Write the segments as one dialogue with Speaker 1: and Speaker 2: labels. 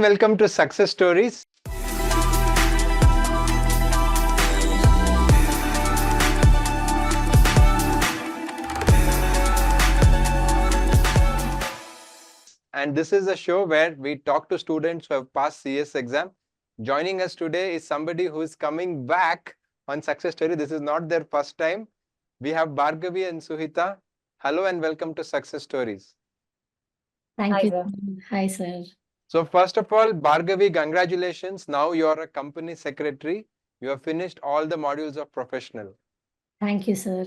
Speaker 1: and welcome to Success Stories. And this is a show where we talk to students who have passed CS exam. Joining us today is somebody who is coming back on Success Story. This is not their first time. We have Bhargavi and Suhita. Hello and welcome to Success Stories.
Speaker 2: Thank
Speaker 3: Hi,
Speaker 2: you.
Speaker 3: sir.
Speaker 2: Hi, sir.
Speaker 1: So first of all, Bhargavi, congratulations. Now you are a company secretary. You have finished all the modules of professional.
Speaker 2: Thank you, sir.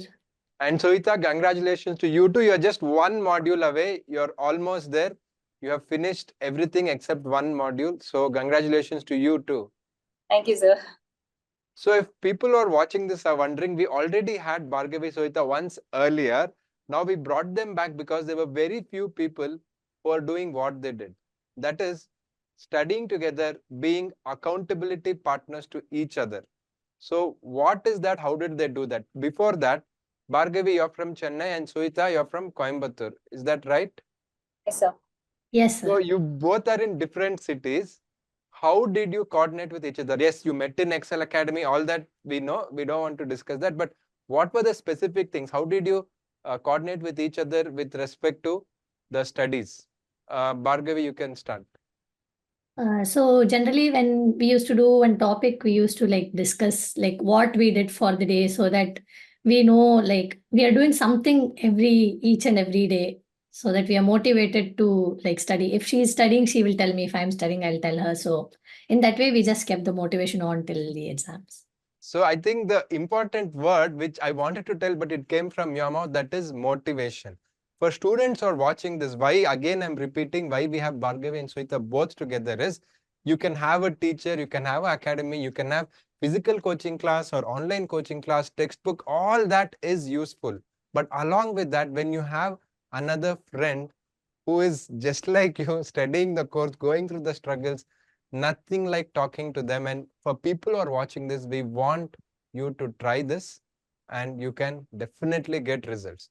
Speaker 1: And Suhita, congratulations to you too. You are just one module away. You're almost there. You have finished everything except one module. So congratulations to you too.
Speaker 3: Thank you, sir.
Speaker 1: So if people who are watching this are wondering, we already had Bhargavi Suhita once earlier. Now we brought them back because there were very few people who are doing what they did. That is studying together, being accountability partners to each other. So what is that? How did they do that? Before that, Bhargavi, you're from Chennai and Suhita, you're from Coimbatore. Is that right?
Speaker 3: Yes, sir.
Speaker 2: Yes, sir.
Speaker 1: So you both are in different cities. How did you coordinate with each other? Yes, you met in Ekcel Academy, all that we know. We don't want to discuss that. But what were the specific things? How did you coordinate with each other with respect to the studies? Bhargavi, you can start.
Speaker 2: So generally when we used to do one topic, we used to discuss what we did for the day so that we know we are doing something each and every day so that we are motivated to study. If she is studying, she will tell me. If I'm studying, I'll tell her. So in that way, we just kept the motivation on till the exams.
Speaker 1: So I think the important word which I wanted to tell, but it came from your mouth, that is motivation. For students who are watching this, why again I'm repeating why we have Bhargavi and Suhita both together is you can have a teacher, you can have an academy, you can have physical coaching class or online coaching class, textbook, all that is useful. But along with that, when you have another friend who is just like you, studying the course, going through the struggles, nothing like talking to them. And for people who are watching this, we want you to try this and you can definitely get results.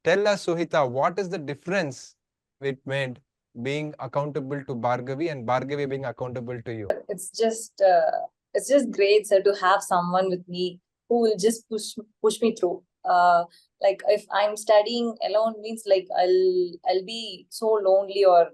Speaker 1: Tell us, Suhita, what is the difference it made being accountable to Bhargavi and Bhargavi being accountable to you?
Speaker 3: It's just great, sir, to have someone with me who will just push me through. Like if I'm studying alone means I'll be so lonely, or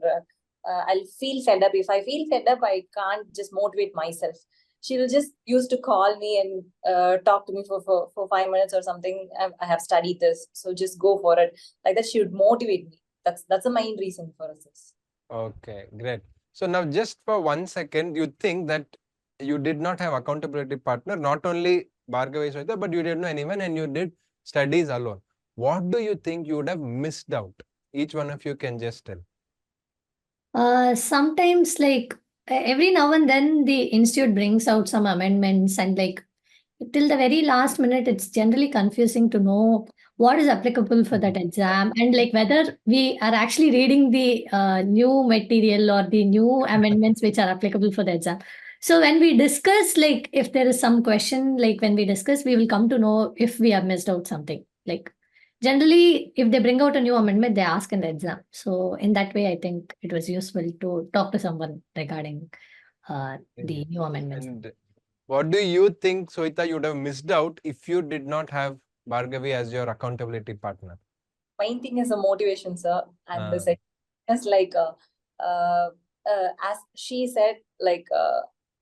Speaker 3: I'll feel fed up. If I feel fed up, I can't just motivate myself. She will just used to call me and talk to me for 5 minutes or something. I have studied this, so just go for it. Like that, she would motivate me. That's the main reason for this.
Speaker 1: Okay, great. So now just for 1 second, you think that you did not have accountability partner, not only Bhargavi Suhita, but you didn't know anyone and you did studies alone. What do you think you would have missed out? Each one of you can just tell.
Speaker 2: Sometimes every now and then the institute brings out some amendments and till the very last minute, it's generally confusing to know what is applicable for that exam and whether we are actually reading the new material or the new amendments which are applicable for the exam. So when we discuss, if there is some question, when we discuss, we will come to know if we have missed out something. Generally, if they bring out a new amendment, they ask in the exam. So in that way, I think it was useful to talk to someone regarding the new amendments.
Speaker 1: And what do you think, Sohita, you would have missed out if you did not have Bhargavi as your accountability partner?
Speaker 3: Main thing is a motivation, sir, and the second is as she said,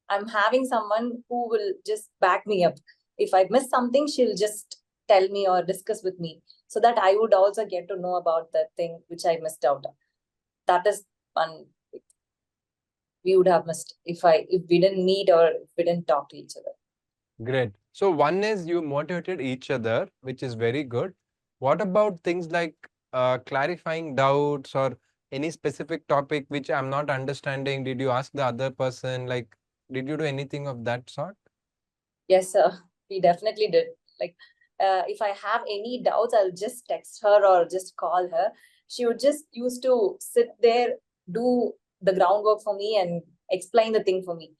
Speaker 3: I'm having someone who will just back me up. If I miss something, she'll just tell me or discuss with me, so that I would also get to know about that thing which I missed out on. That is one we would have missed if we didn't meet or if we didn't talk to each other.
Speaker 1: Great. So one is you motivated each other, which is very good. What about things like clarifying doubts or any specific topic which I'm not understanding? Did you ask the other person? Did you do anything of that sort?
Speaker 3: Yes, sir. We definitely did. If I have any doubts, I'll just text her or just call her. She would just used to sit there, do the groundwork for me and explain the thing for me,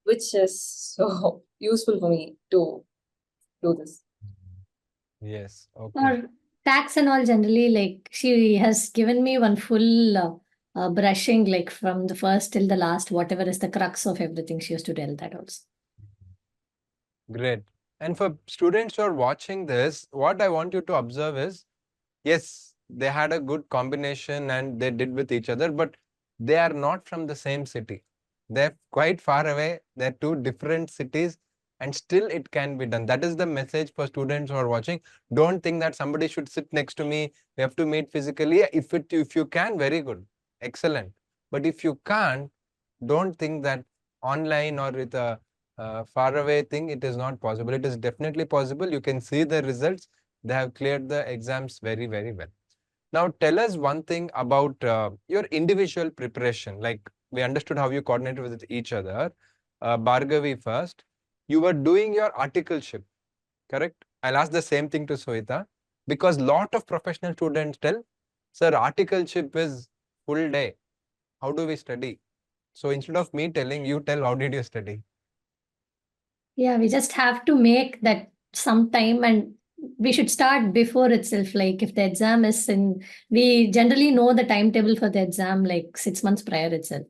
Speaker 3: which is so useful for me to do this.
Speaker 1: Yes. Okay.
Speaker 2: For tax and all, generally, she has given me one full brushing like from the first till the last, whatever is the crux of everything. She used to tell that also.
Speaker 1: Great. And for students who are watching this, what I want you to observe is, yes, they had a good combination and they did with each other, but they are not from the same city. They're quite far away. They're two different cities, and still it can be done. That is the message for students who are watching. Don't think that somebody should sit next to me. We have to meet physically. If you can, very good, excellent. But if you can't, don't think that online or with a far away thing, it is not possible. It is definitely possible. You can see the results. They have cleared the exams very, very well. Now, tell us one thing about your individual preparation. Like, we understood how you coordinated with each other. Bhargavi first, you were doing your articleship, correct? I'll ask the same thing to Sohita, because lot of professional students tell, sir, articleship is full day. How do we study? So instead of me telling, you tell, how did you study?
Speaker 2: Yeah, we just have to make that some time, and we should start before itself. Like if the exam is in, we generally know the timetable for the exam like 6 months prior itself.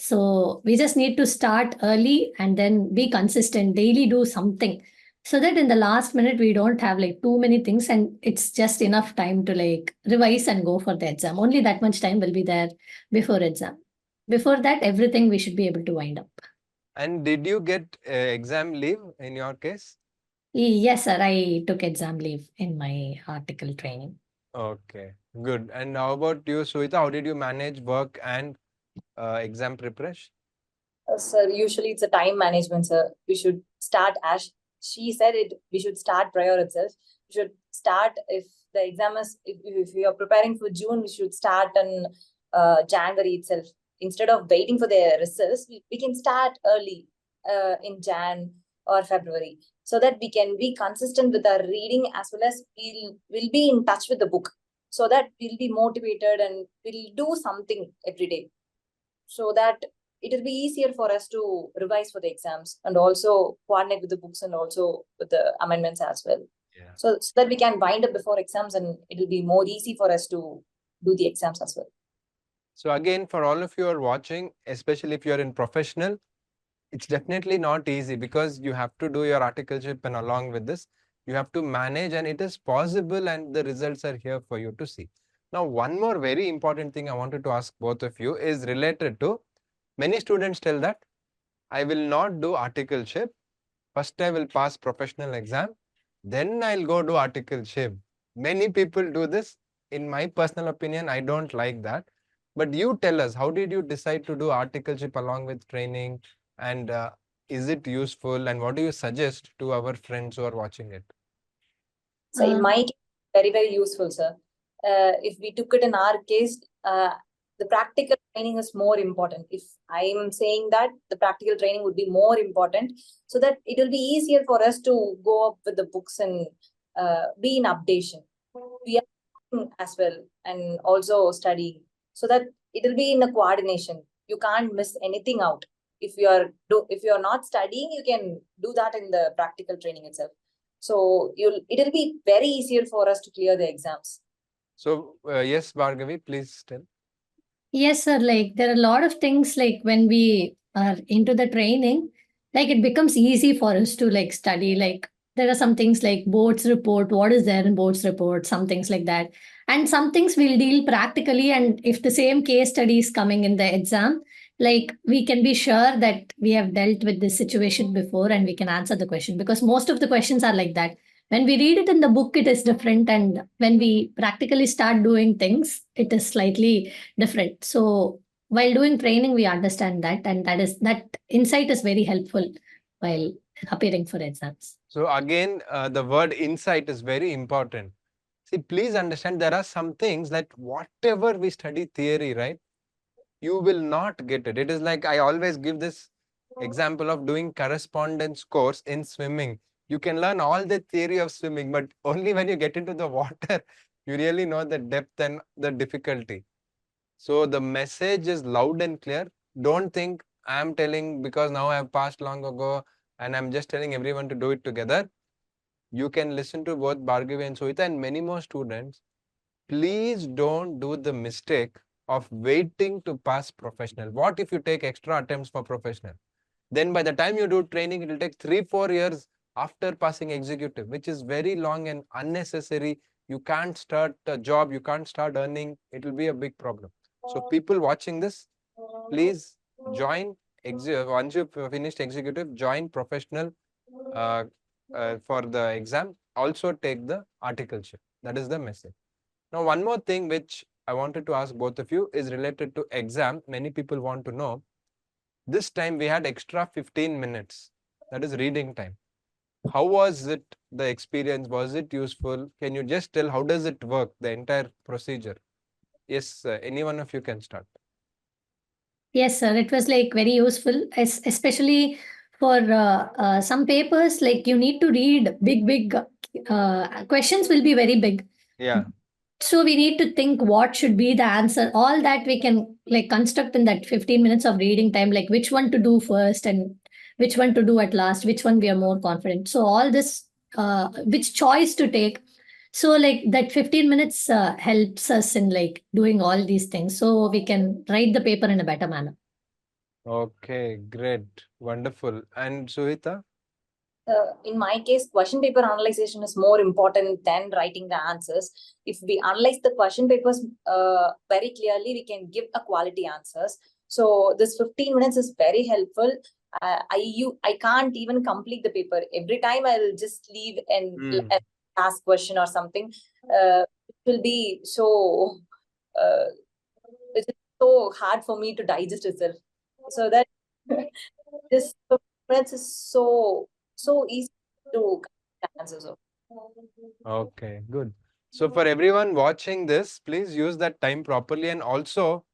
Speaker 2: So we just need to start early and then be consistent, daily do something, so that in the last minute we don't have like too many things and it's just enough time to like revise and go for the exam. Only that much time will be there before exam. Before that, everything we should be able to wind up.
Speaker 1: And did you get exam leave in your case?
Speaker 2: Yes, sir. I took exam leave in my article training.
Speaker 1: Okay, good. And how about you, Suhita? How did you manage work and exam preparation?
Speaker 3: Sir, usually it's a time management, sir. We should start as she said it. We should start prior itself. We should start if the exam is if we are preparing for June, we should start in January itself. Instead of waiting for the results, we can start early in Jan or February, so that we can be consistent with our reading as well as we'll be in touch with the book, so that we'll be motivated and we'll do something every day, so that it will be easier for us to revise for the exams and also coordinate with the books and also with the amendments as well.
Speaker 1: Yeah.
Speaker 3: So that we can wind up before exams and it will be more easy for us to do the exams as well.
Speaker 1: So again, for all of you who are watching, especially if you're in professional, it's definitely not easy because you have to do your articleship, and along with this, you have to manage, and it is possible and the results are here for you to see. Now, one more very important thing I wanted to ask both of you is related to, many students tell that I will not do articleship. First, I will pass professional exam, then I'll go do articleship. Many people do this. In my personal opinion, I don't like that. But you tell us, how did you decide to do articleship along with training? And is it useful? And what do you suggest to our friends who are watching it?
Speaker 3: So in my case, very, very useful, sir. If we took it in our case, the practical training is more important. If I'm saying that, the practical training would be more important, so that it will be easier for us to go up with the books and be in updation. We are as well and also studying, so that it will be in a coordination. You can't miss anything out. If you are not studying, you can do that in the practical training itself. So it'll be very easier for us to clear the exams.
Speaker 1: So yes, Bhargavi, please tell.
Speaker 2: Yes, sir. Like there are a lot of things like when we are into the training, like it becomes easy for us to like study. Like there are some things like boards report, what is there in boards report, some things like that. And some things we'll deal practically. And if the same case study is coming in the exam, like we can be sure that we have dealt with this situation before and we can answer the question, because most of the questions are like that. When we read it in the book, it is different. And when we practically start doing things, it is slightly different. So while doing training, we understand that, and that insight is very helpful while appearing for exams.
Speaker 1: So again, the word insight is very important. See, please understand, there are some things that whatever we study theory, right, you will not get it. It is like I always give this example of doing correspondence course in swimming. You can learn all the theory of swimming, but only when you get into the water, you really know the depth and the difficulty. So the message is loud and clear. Don't think I am telling because now I have passed long ago and I'm just telling everyone to do it together. You can listen to both Bhargavi and Sohita and many more students. Please don't do the mistake of waiting to pass professional. What if you take extra attempts for professional? Then by the time you do training, it will take 3-4 years after passing executive, which is very long and unnecessary. You can't start a job, you can't start earning. It will be a big problem. So people watching this, please join. Once you've finished executive, join professional for the exam. Also take the articleship. That is the message. Now, one more thing which I wanted to ask both of you is related to exam. Many people want to know. This time we had extra 15 minutes. That is reading time. How was it, the experience? Was it useful? Can you just tell how does it work, the entire procedure? Yes, any one of you can start.
Speaker 2: Yes, sir. It was like very useful, especially for some papers. Like you need to read big questions will be very big.
Speaker 1: Yeah.
Speaker 2: So we need to think what should be the answer. All that we can like construct in that 15 minutes of reading time, like which one to do first and which one to do at last, which one we are more confident. So all this, which choice to take. So like that 15 minutes helps us in like doing all these things. So we can write the paper in a better manner.
Speaker 1: Okay, great. Wonderful. And Suhita?
Speaker 3: In my case, question paper analyzation is more important than writing the answers. If we analyze the question papers very clearly, we can give a quality answers. So this 15 minutes is very helpful. I can't even complete the paper. Every time I'll just leave and ask question or something. It will be so it is so hard for me to digest itself. So that this 15 minutes is so easy to answer. So.
Speaker 1: Okay, good. So for everyone watching this, please use that time properly. And also,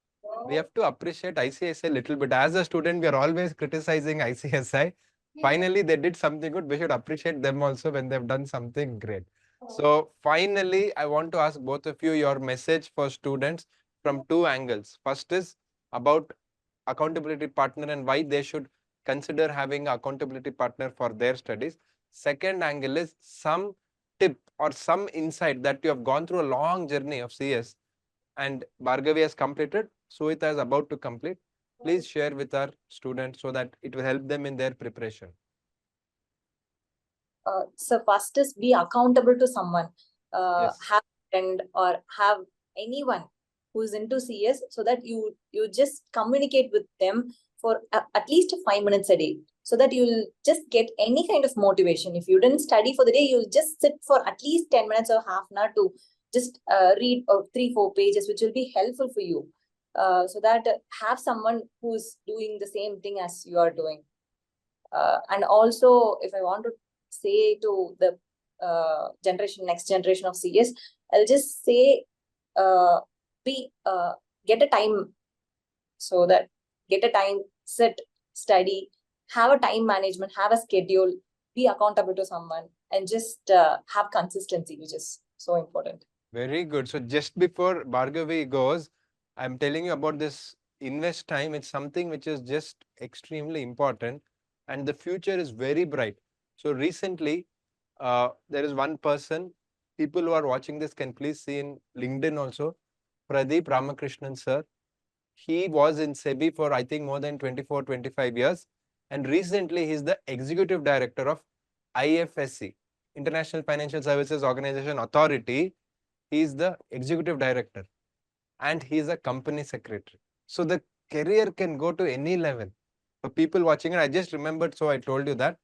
Speaker 1: we have to appreciate ICSI a little bit. As a student, we are always criticizing ICSI. Finally, they did something good. We should appreciate them also when they've done something great. So finally, I want to ask both of you your message for students from two angles. First is about accountability partner and why they should consider having an accountability partner for their studies. Second angle is some tip or some insight that you have gone through a long journey of CS and Bhargavi has completed, Suhita is about to complete. Please share with our students so that it will help them in their preparation.
Speaker 3: So first is be accountable to someone.
Speaker 1: Yes.
Speaker 3: Have a friend or have anyone who's into CS so that you just communicate with them for at least 5 minutes a day, so that you'll just get any kind of motivation. If you didn't study for the day, you'll just sit for at least 10 minutes or half an hour to just read 3-4 pages, which will be helpful for you. So that have someone who's doing the same thing as you are doing. And also, if I want to say to the next generation of CS, I'll just say get a time, so that get a time, sit, study, have a time management, have a schedule, be accountable to someone, and just have consistency, which is so important.
Speaker 1: Very good. So just before Bhargavi goes, I'm telling you about this invest time. It's something which is just extremely important and the future is very bright. So recently, there is one person, people who are watching this can please see in LinkedIn also, Pradeep Ramakrishnan sir. He was in SEBI for I think more than 24-25 years. And recently he's the executive director of IFSC, International Financial Services Organization Authority. He's the executive director and he's a company secretary. So the career can go to any level. For people watching it, I just remembered, so I told you that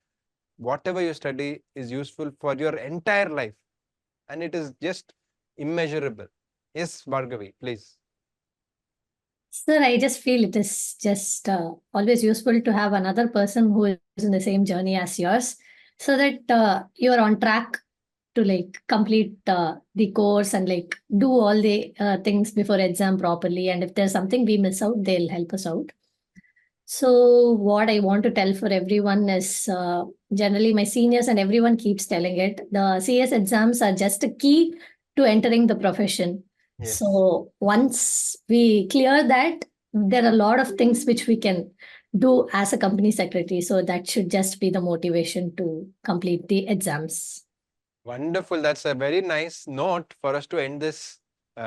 Speaker 1: whatever you study is useful for your entire life and it is just immeasurable. Yes, Bhargavi, please.
Speaker 2: Sir, I just feel it is just always useful to have another person who is in the same journey as yours, so that you are on track to like complete the course and like do all the things before exam properly. And if there's something we miss out, they'll help us out. So what I want to tell for everyone is generally my seniors and everyone keeps telling it. The CS exams are just a key to entering the profession.
Speaker 1: Yes.
Speaker 2: So once we clear that, there are a lot of things which we can do as a company secretary. So that should just be the motivation to complete the exams.
Speaker 1: Wonderful. That's a very nice note for us to end this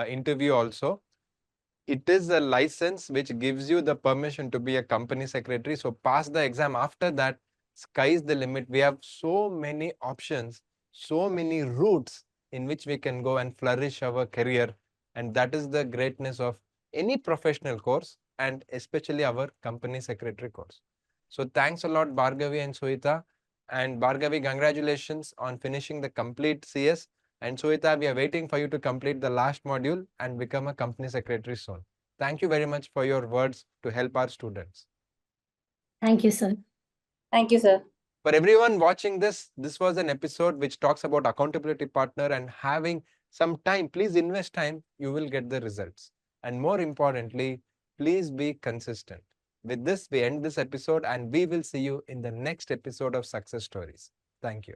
Speaker 1: interview also. it is a license which gives you the permission to be a company secretary. So pass the exam. After that, sky is the limit. We have so many options, so many routes in which we can go and flourish our career. And that is the greatness of any professional course, and especially our company secretary course. So thanks a lot, Bhargavi and Suhita. And Bhargavi, congratulations on finishing the complete CS. And Suhita, we are waiting for you to complete the last module and become a company secretary soon. Thank you very much for your words to help our students.
Speaker 2: Thank you, sir.
Speaker 3: Thank you, sir.
Speaker 1: For everyone watching this was an episode which talks about accountability partner and having some time. Please invest time, you will get the results. And more importantly, please be consistent. With this, we end this episode and we will see you in the next episode of Success Stories. Thank you.